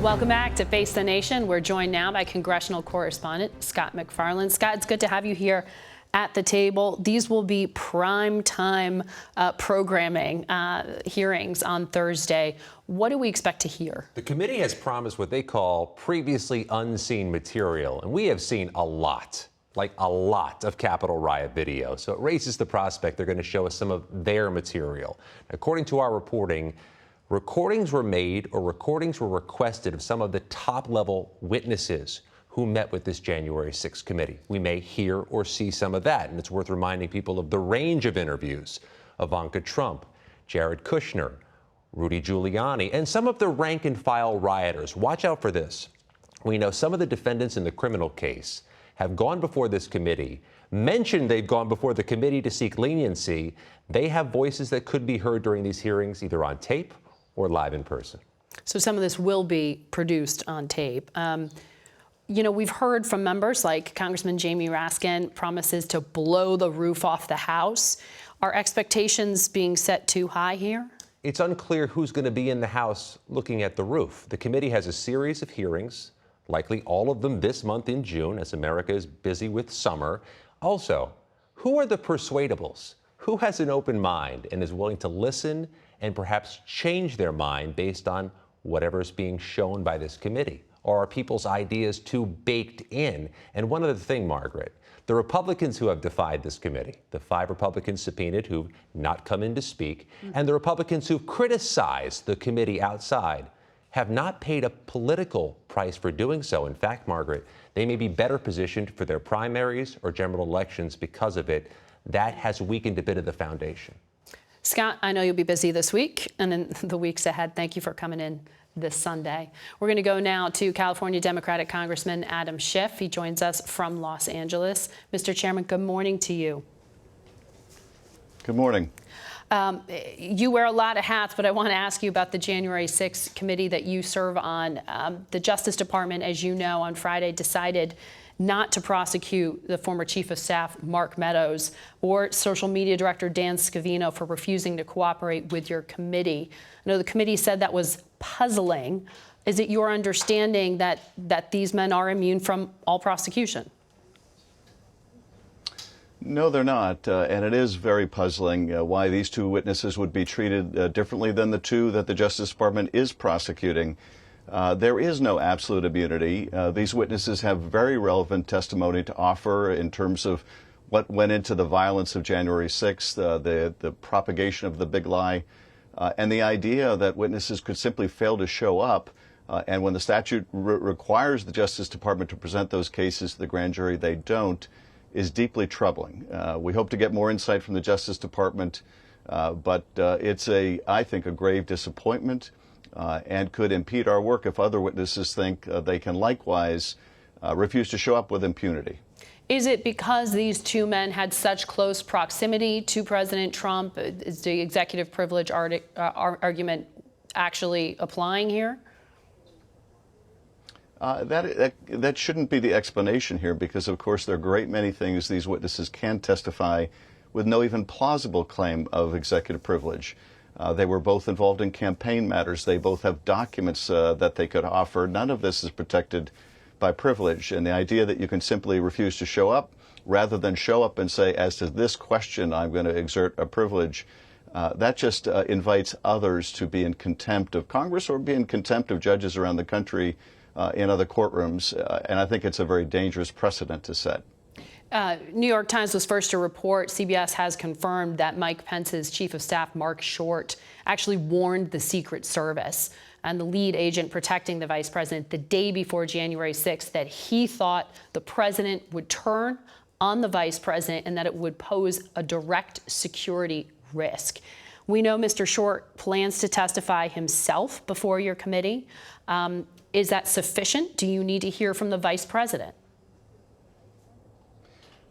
Welcome back to Face the Nation. We're joined now by congressional correspondent Scott MacFarlane. Scott, it's good to have you here at the table. These will be prime time programming hearings on Thursday. What do we expect to hear? The committee has promised what they call previously unseen material, and we have seen a lot of Capitol riot video. So it raises the prospect they're going to show us some of their material. According to our reporting, recordings were made or recordings were requested of some of the top-level witnesses who met with this January 6th committee. We may hear or see some of that, and it's worth reminding people of the range of interviews: Ivanka Trump, Jared Kushner, Rudy Giuliani, and some of the rank-and-file rioters. Watch out for this. We know some of the defendants in the criminal case have gone before this committee, mentioned they've gone before the committee to seek leniency. They have voices that could be heard during these hearings, either on tape or live in person. So some of this will be produced on tape. You know, we've heard from members like Congressman Jamie Raskin promises to blow the roof off the House. Are expectations being set too high here? It's unclear who's going to be in the House looking at the roof. The committee has a series of hearings, likely all of them this month in June, as America is busy with summer. Also, who are the persuadables? Who has an open mind and is willing to listen and perhaps change their mind based on whatever is being shown by this committee? Or are people's ideas too baked in? And one other thing, Margaret, the Republicans who have defied this committee, the 5 Republicans subpoenaed who've not come in to speak, and the Republicans who've criticized the committee outside, have not paid a political price for doing so. In fact, Margaret, they may be better positioned for their primaries or general elections because of it. That has weakened a bit of the foundation. Scott, I know you'll be busy this week and in the weeks ahead. Thank you for coming in this Sunday. We're going to go now to California Democratic Congressman Adam Schiff. He joins us from Los Angeles. Mr. Chairman, good morning to you. Good morning. You wear a lot of hats, but I want to ask you about the January 6th committee that you serve on. The Justice Department, as you know, on Friday decided not to prosecute the former Chief of Staff Mark Meadows or Social Media Director Dan Scavino for refusing to cooperate with your committee. I know the committee said that was puzzling. Is it your understanding that these men are immune from all prosecution? No, they're not, and it is very puzzling why these 2 witnesses would be treated differently than the 2 that the Justice Department is prosecuting. There is no absolute immunity. These witnesses have very relevant testimony to offer in terms of what went into the violence of January 6th, the propagation of the big lie, and the idea that witnesses could simply fail to show up. And when the statute requires the Justice Department to present those cases to the grand jury, they don't, is deeply troubling. We hope to get more insight from the Justice Department, but it's I think, a grave disappointment. And could impede our work if other witnesses think they can likewise refuse to show up with impunity. Is it because these 2 men had such close proximity to President Trump? Is the executive privilege argument actually applying here? That shouldn't be the explanation here, because, of course, there are a great many things these witnesses can testify with no even plausible claim of executive privilege. They were both involved in campaign matters. They both have documents that they could offer. None of this is protected by privilege. And the idea that you can simply refuse to show up, rather than show up and say, as to this question, I'm going to exert a privilege, that just invites others to be in contempt of Congress or be in contempt of judges around the country in other courtrooms. And I think it's a very dangerous precedent to set. New York Times was first to report. CBS has confirmed that Mike Pence's Chief of Staff, Mark Short, actually warned the Secret Service and the lead agent protecting the vice president the day before January 6th that he thought the president would turn on the vice president and that it would pose a direct security risk. We know Mr. Short plans to testify himself before your committee. Is that sufficient? Do you need to hear from the vice president?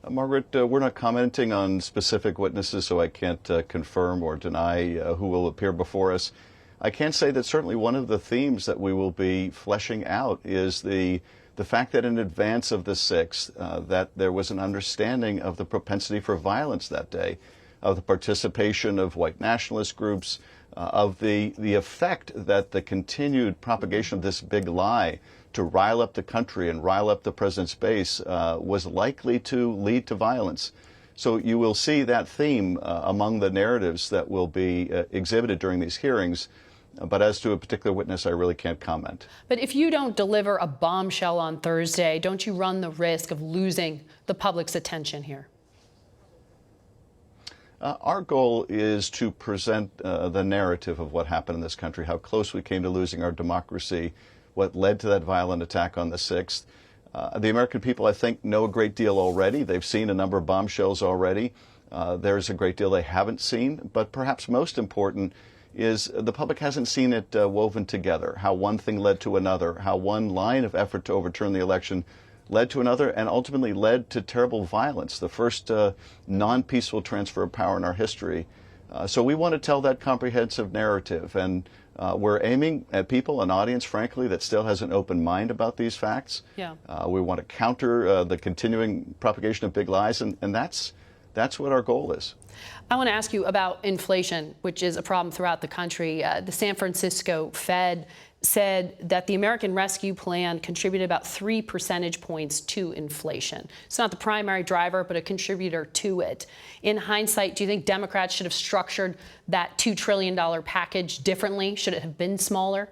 Margaret, we're not commenting on specific witnesses, so I can't confirm or deny who will appear before us. I can say that certainly one of the themes that we will be fleshing out is the fact that in advance of the 6th, that there was an understanding of the propensity for violence that day, of the participation of white nationalist groups, of the effect that the continued propagation of this big lie to rile up the country and rile up the president's base was likely to lead to violence. So you will see that theme among the narratives that will be exhibited during these hearings. But as to a particular witness, I really can't comment. But if you don't deliver a bombshell on Thursday, don't you run the risk of losing the public's attention here? Our goal is to present the narrative of what happened in this country, how close we came to losing our democracy, what led to that violent attack on the 6th. The American people, I think, know a great deal already. They've seen a number of bombshells already. There's a great deal they haven't seen. But perhaps most important is the public hasn't seen it woven together, how one thing led to another, how one line of effort to overturn the election led to another and ultimately led to terrible violence, the first non-peaceful transfer of power in our history. So we want to tell that comprehensive narrative, and we're aiming at people, an audience, frankly, that still has an open mind about these facts. Yeah. We want to counter the continuing propagation of big lies, and that's what our goal is. I want to ask you about inflation, which is a problem throughout the country. The San Francisco Fed said that the American Rescue Plan contributed about 3 percentage points to inflation. It's not the primary driver, but a contributor to it. In hindsight, do you think Democrats should have structured that $2 trillion package differently? Should it have been smaller?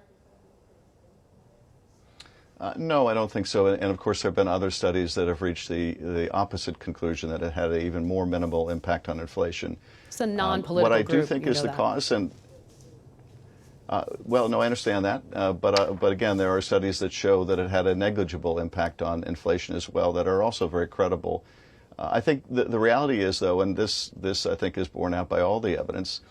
No, I don't think so. And of course, there have been other studies that have reached the opposite conclusion, that it had an even more minimal impact on inflation. It's a non-political What I group, do think is the cause, and well, no, I understand that. But again, there are studies that show that it had a negligible impact on inflation as well that are also very credible. I think the reality is, though, and this I think is borne out by all the evidence,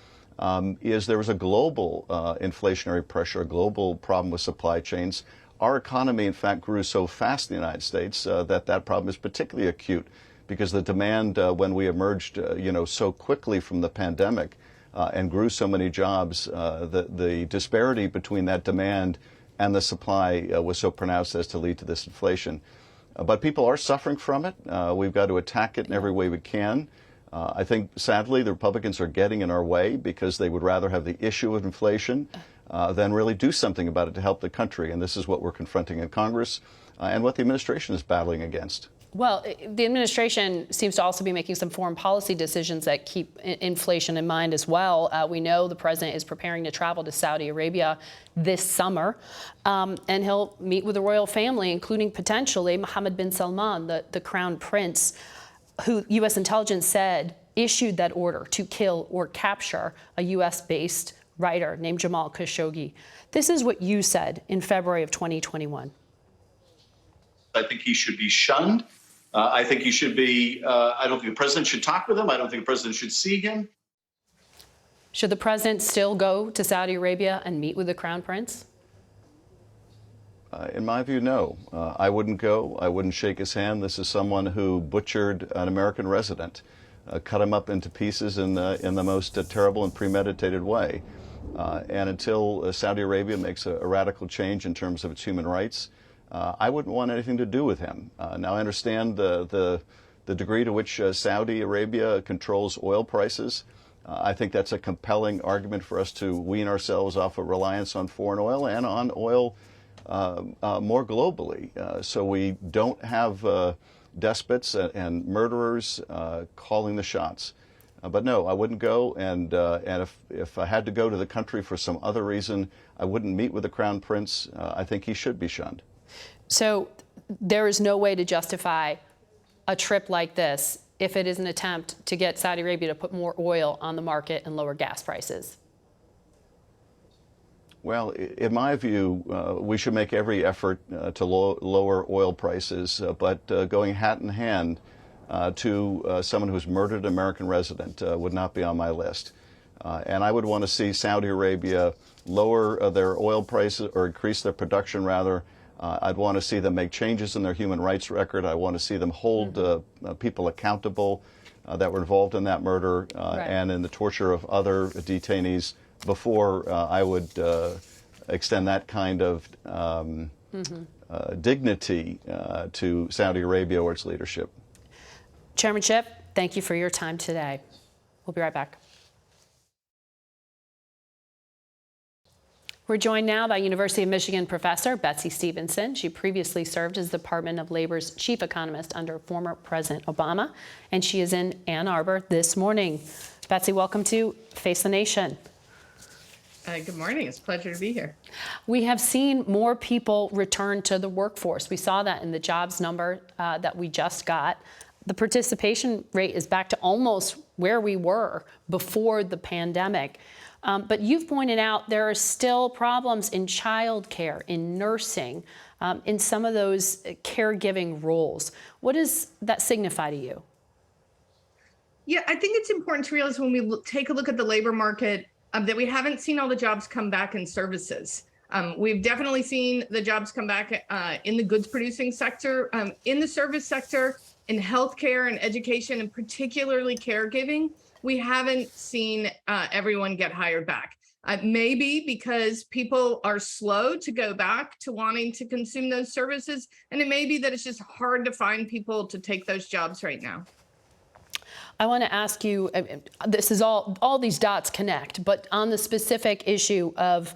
is there was a global inflationary pressure, a global problem with supply chains. Our economy, in fact, grew so fast in the United States that problem is particularly acute, because the demand when we emerged, so quickly from the pandemic and grew so many jobs, the disparity between that demand and the supply was so pronounced as to lead to this inflation. But people are suffering from it. We've got to attack it in every way we can. I think, sadly, the Republicans are getting in our way because they would rather have the issue of inflation than really do something about it to help the country. And this is what we're confronting in Congress and what the administration is battling against. Well, the administration seems to also be making some foreign policy decisions that keep inflation in mind as well. We know the president is preparing to travel to Saudi Arabia this summer, and he'll meet with the royal family, including potentially Mohammed bin Salman, the crown prince, who U.S. intelligence said issued that order to kill or capture a U.S.-based writer named Jamal Khashoggi. This is what you said in February of 2021. I think he should be shunned. I think he should be, I don't think the president should talk with him. I don't think the president should see him. Should the president still go to Saudi Arabia and meet with the crown prince? In my view, no. I wouldn't go. I wouldn't shake his hand. This is someone who butchered an American resident, cut him up into pieces in the most terrible and premeditated way. And until Saudi Arabia makes a radical change in terms of its human rights, I wouldn't want anything to do with him. Now, I understand the degree to which Saudi Arabia controls oil prices. I think that's a compelling argument for us to wean ourselves off of reliance on foreign oil and on oil more globally, so we don't have despots and murderers calling the shots. But no, I wouldn't go, and if I had to go to the country for some other reason, I wouldn't meet with the crown prince. I think he should be shunned. So there is no way to justify a trip like this if it is an attempt to get Saudi Arabia to put more oil on the market and lower gas prices. Well, in my view, we should make every effort to lower oil prices, but going hat in hand to someone who's murdered an American resident would not be on my list. And I would want to see Saudi Arabia lower their oil prices, or increase their production, rather. I'd want to see them make changes in their human rights record. I want to see them hold people accountable that were involved in that murder and in the torture of other detainees before I would extend that kind of dignity to Saudi Arabia or its leadership. Chairman Schiff, thank you for your time today. We'll be right back. We're joined now by University of Michigan professor Betsy Stevenson. She previously served as the Department of Labor's chief economist under former President Obama, and she is in Ann Arbor this morning. Betsy, welcome to Face the Nation. Good morning. It's a pleasure to be here. We have seen more people return to the workforce. We saw that in the jobs number that we just got. The participation rate is back to almost where we were before the pandemic. But you've pointed out there are still problems in childcare, in nursing, in some of those caregiving roles. What does that signify to you? Yeah, I think it's important to realize when we take a look at the labor market that we haven't seen all the jobs come back in services. We've definitely seen the jobs come back in the goods producing sector, in the service sector, in healthcare and education, and particularly caregiving. We haven't seen everyone get hired back. Maybe because people are slow to go back to wanting to consume those services. And it may be that it's just hard to find people to take those jobs right now. I want to ask you, this is all these dots connect, but on the specific issue of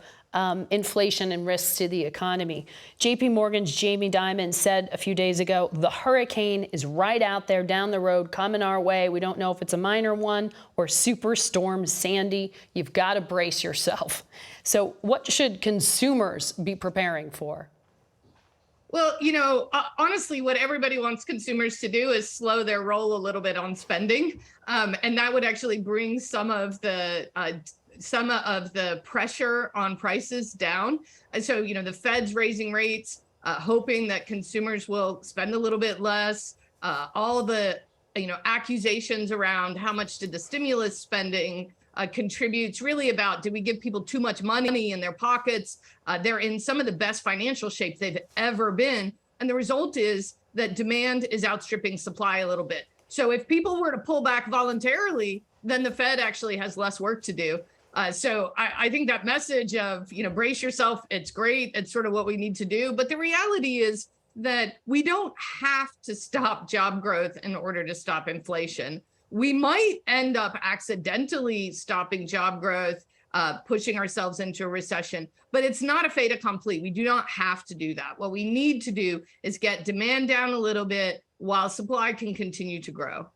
inflation and risks to the economy. JP Morgan's Jamie Dimon said a few days ago, the hurricane is right out there down the road coming our way. We don't know if it's a minor one or Superstorm Sandy. You've got to brace yourself. So what should consumers be preparing for? Well, honestly, what everybody wants consumers to do is slow their roll a little bit on spending. And that would actually bring some of the pressure on prices down. And so, the Fed's raising rates, hoping that consumers will spend a little bit less. All the, accusations around how much did the stimulus spending contributes really about, did we give people too much money in their pockets? They're in some of the best financial shape they've ever been. And the result is that demand is outstripping supply a little bit. So if people were to pull back voluntarily, then the Fed actually has less work to do. So I think that message of, brace yourself, it's great. It's sort of what we need to do. But the reality is that we don't have to stop job growth in order to stop inflation. We might end up accidentally stopping job growth, pushing ourselves into a recession, but it's not a fait accompli. We do not have to do that. What we need to do is get demand down a little bit while supply can continue to grow.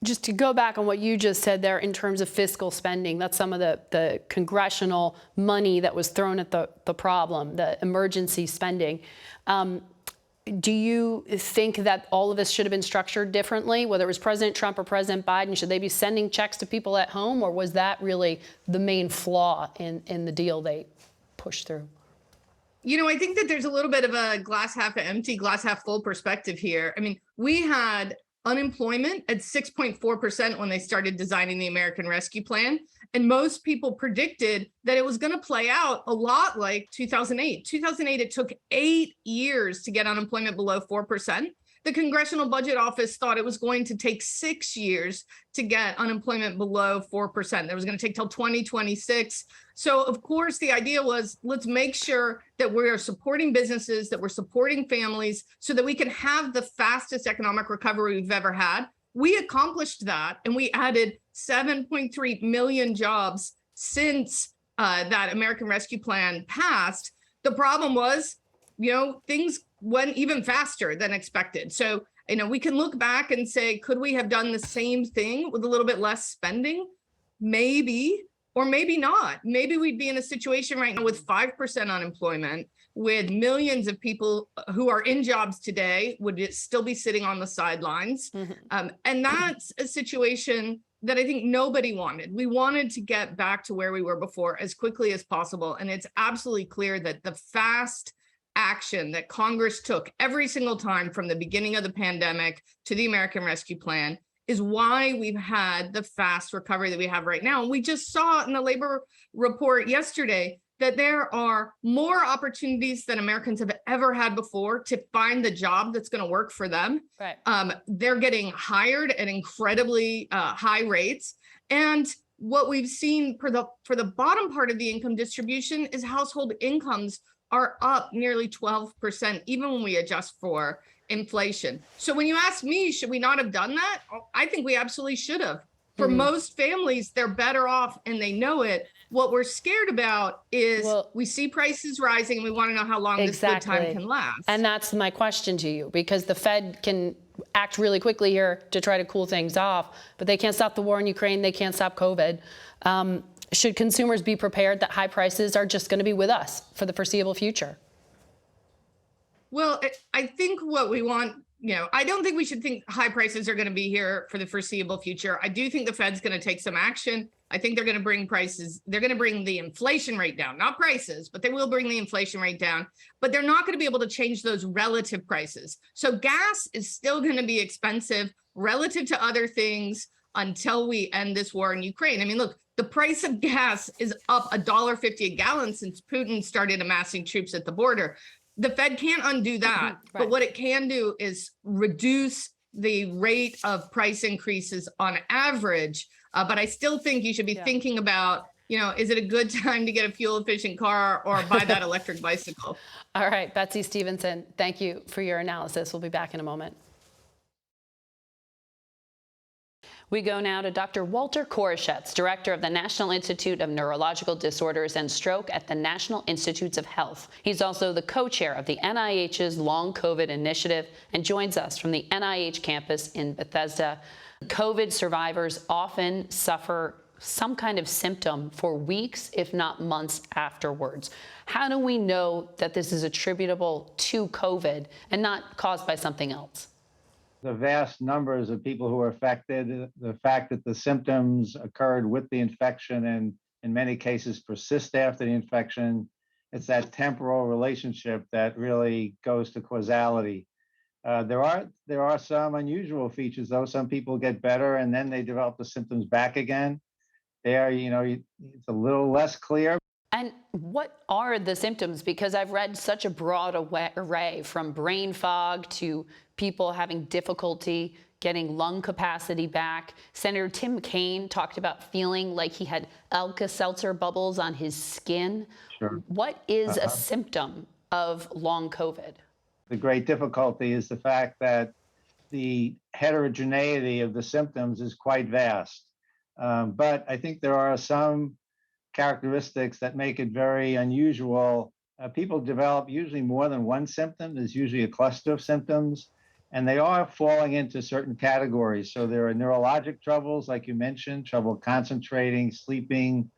Just to go back on what you just said there in terms of fiscal spending, that's some of the congressional money that was thrown at the problem, the emergency spending. Do you think that all of this should have been structured differently, whether it was President Trump or President Biden? Should they be sending checks to people at home, or was that really the main flaw in the deal they pushed through? I think that there's a little bit of a glass half empty, glass half full perspective here. I mean, we had unemployment at 6.4% when they started designing the American Rescue Plan. And most people predicted that it was going to play out a lot like 2008. 2008, it took 8 years to get unemployment below 4%. The Congressional Budget Office thought it was going to take 6 years to get unemployment below 4%. That was going to take till 2026. So, of course, the idea was, let's make sure that we're supporting businesses, that we're supporting families, so that we can have the fastest economic recovery we've ever had. We accomplished that, and we added 7.3 million jobs since that American Rescue Plan passed. The problem was, things went even faster than expected. So, we can look back and say, could we have done the same thing with a little bit less spending? Maybe, or maybe not. Maybe we'd be in a situation right now with 5% unemployment, with millions of people who are in jobs today would still be sitting on the sidelines. Mm-hmm. And that's a situation that I think nobody wanted. We wanted to get back to where we were before as quickly as possible. And it's absolutely clear that the fast action that Congress took every single time from the beginning of the pandemic to the American Rescue Plan is why we've had the fast recovery that we have right now. And we just saw in the labor report yesterday that there are more opportunities than Americans have ever had before to find the job that's going to work for them. Right. They're getting hired at incredibly high rates. And what we've seen for the bottom part of the income distribution is household incomes are up nearly 12%, even when we adjust for inflation. So when you ask me, should we not have done that? I think we absolutely should have. For most families, they're better off and they know it What we're scared about is Well, we see prices rising and we want to know how long this good time can last. And that's my question to you, because the Fed can act really quickly here to try to cool things off, but they can't stop the war in Ukraine. They can't stop COVID. Should consumers be prepared that high prices are just going to be with us for the foreseeable future? Well, I think what we want, I don't think we should think high prices are going to be here for the foreseeable future. I do think the Fed's going to take some action. I think they're going to bring prices. They're going to bring the inflation rate down, not prices, but they will bring the inflation rate down. But they're not going to be able to change those relative prices. So gas is still going to be expensive relative to other things until we end this war in Ukraine. I mean, look, the price of gas is up $1.50 a gallon since Putin started amassing troops at the border. The Fed can't undo that, but what it can do is reduce the rate of price increases on average. But I still think you should be thinking about, is it a good time to get a fuel efficient car or buy that electric bicycle? All right, Betsy Stevenson, thank you for your analysis. We'll be back in a moment. We go now to Dr. Walter Koroshetz, director of the National Institute of Neurological Disorders and Stroke at the National Institutes of Health. He's also the co-chair of the NIH's Long COVID Initiative and joins us from the NIH campus in Bethesda. COVID survivors often suffer some kind of symptom for weeks, if not months afterwards. How do we know that this is attributable to COVID and not caused by something else? The vast numbers of people who are affected, the fact that the symptoms occurred with the infection and in many cases persist after the infection, it's that temporal relationship that really goes to causality. There are some unusual features, though. Some people get better and then they develop the symptoms back again. It's a little less clear. And what are the symptoms? Because I've read such a broad array, from brain fog to people having difficulty getting lung capacity back. Senator Tim Kaine talked about feeling like he had Alka-Seltzer bubbles on his skin. Sure. What is a symptom of long COVID? The great difficulty is the fact that the heterogeneity of the symptoms is quite vast. But I think there are some characteristics that make it very unusual. People develop usually more than one symptom. There's usually a cluster of symptoms, and they are falling into certain categories. So there are neurologic troubles, like you mentioned, trouble concentrating, sleeping,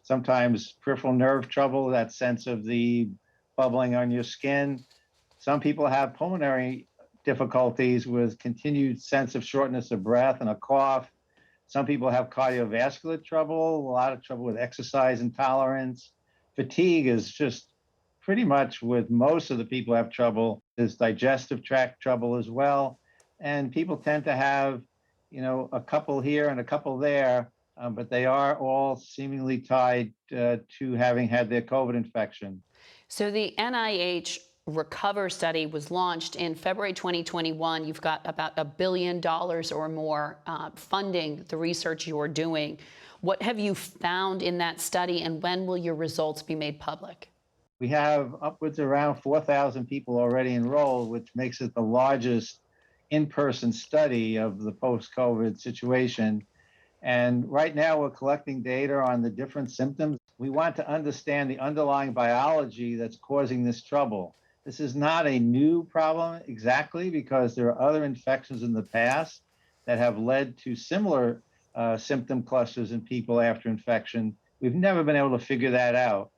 sometimes peripheral nerve trouble, that sense of the bubbling on your skin. Some people have pulmonary difficulties with continued sense of shortness of breath and a cough. Some people have cardiovascular trouble, a lot of trouble with exercise intolerance. Fatigue is just pretty much with most of the people have trouble. There's digestive tract trouble as well. And people tend to have, a couple here and a couple there, but they are all seemingly tied to having had their COVID infection. So the NIH Recover study was launched in February 2021. You've got about $1 billion or more funding the research you're doing. What have you found in that study, and when will your results be made public? We have upwards around 4,000 people already enrolled, which makes it the largest in-person study of the post-COVID situation. And right now we're collecting data on the different symptoms. We want to understand the underlying biology that's causing this trouble. This is not a new problem exactly, because there are other infections in the past that have led to similar symptom clusters in people after infection. We've never been able to figure that out.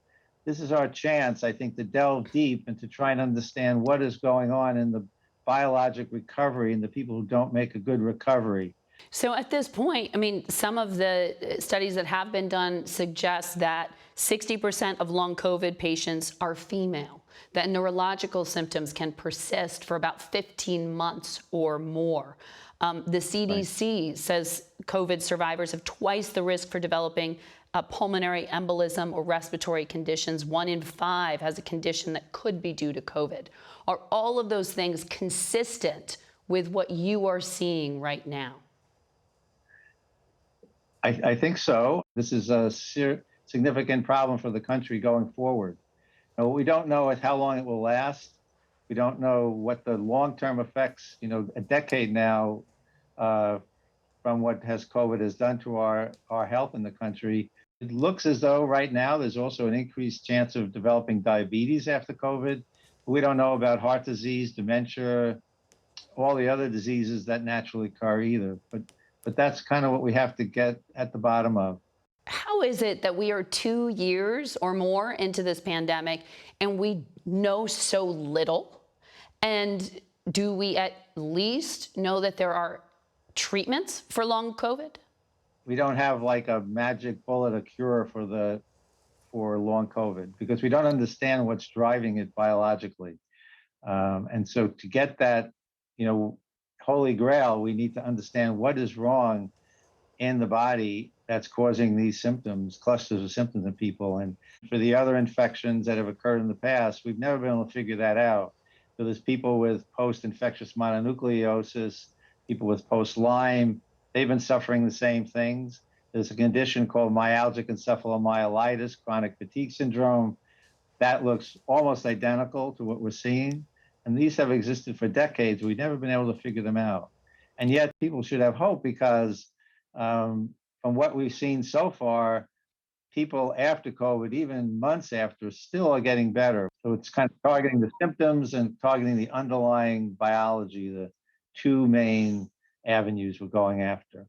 This is our chance, I think, to delve deep and to try and understand what is going on in the biologic recovery and the people who don't make a good recovery. So at this point, some of the studies that have been done suggest that 60% of long COVID patients are female, that neurological symptoms can persist for about 15 months or more. The CDC says COVID survivors have twice the risk for developing a pulmonary embolism or respiratory conditions. 1 in 5 has a condition that could be due to COVID. Are all of those things consistent with what you are seeing right now? I think so. This is a significant problem for the country going forward. Now, what we don't know is how long it will last. We don't know what the long-term effects, a decade now from what COVID has done to our health in the country. It looks as though right now there's also an increased chance of developing diabetes after COVID. We don't know about heart disease, dementia, all the other diseases that naturally occur either. But that's kind of what we have to get at the bottom of. How is it that we are 2 years or more into this pandemic and we know so little? And do we at least know that there are treatments for long COVID? We don't have like a magic bullet, a cure for long COVID, because we don't understand what's driving it biologically. And so to get that, holy grail, we need to understand what is wrong in the body that's causing these symptoms, clusters of symptoms in people. And for the other infections that have occurred in the past, we've never been able to figure that out. So there's people with post-infectious mononucleosis, people with post-Lyme, they've been suffering the same things. There's a condition called myalgic encephalomyelitis, chronic fatigue syndrome, that looks almost identical to what we're seeing. And these have existed for decades. We've never been able to figure them out. And yet people should have hope, because from what we've seen so far, people after COVID, even months after, still are getting better. So it's kind of targeting the symptoms and targeting the underlying biology, the two main avenues we're going after.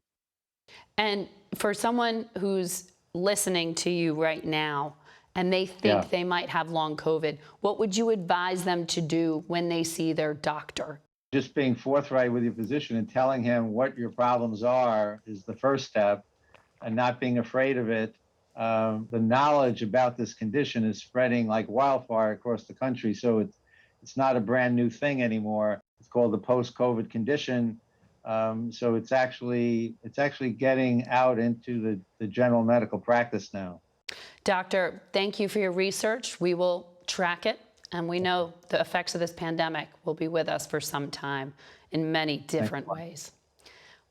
And for someone who's listening to you right now and they think they might have long COVID, what would you advise them to do when they see their doctor? Just being forthright with your physician and telling him what your problems are is the first step, and not being afraid of it. The knowledge about this condition is spreading like wildfire across the country, so it's not a brand new thing anymore. It's called the post-COVID condition. So it's actually getting out into the general medical practice now. Doctor, thank you for your research. We will track it, and we know the effects of this pandemic will be with us for some time in many different ways.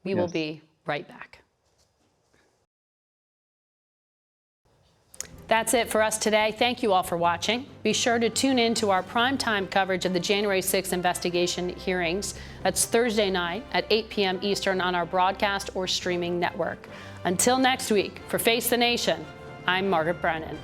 We will be right back. That's it for us today. Thank you all for watching. Be sure to tune in to our primetime coverage of the January 6th investigation hearings. That's Thursday night at 8 p.m. Eastern on our broadcast or streaming network. Until next week, for Face the Nation, I'm Margaret Brennan.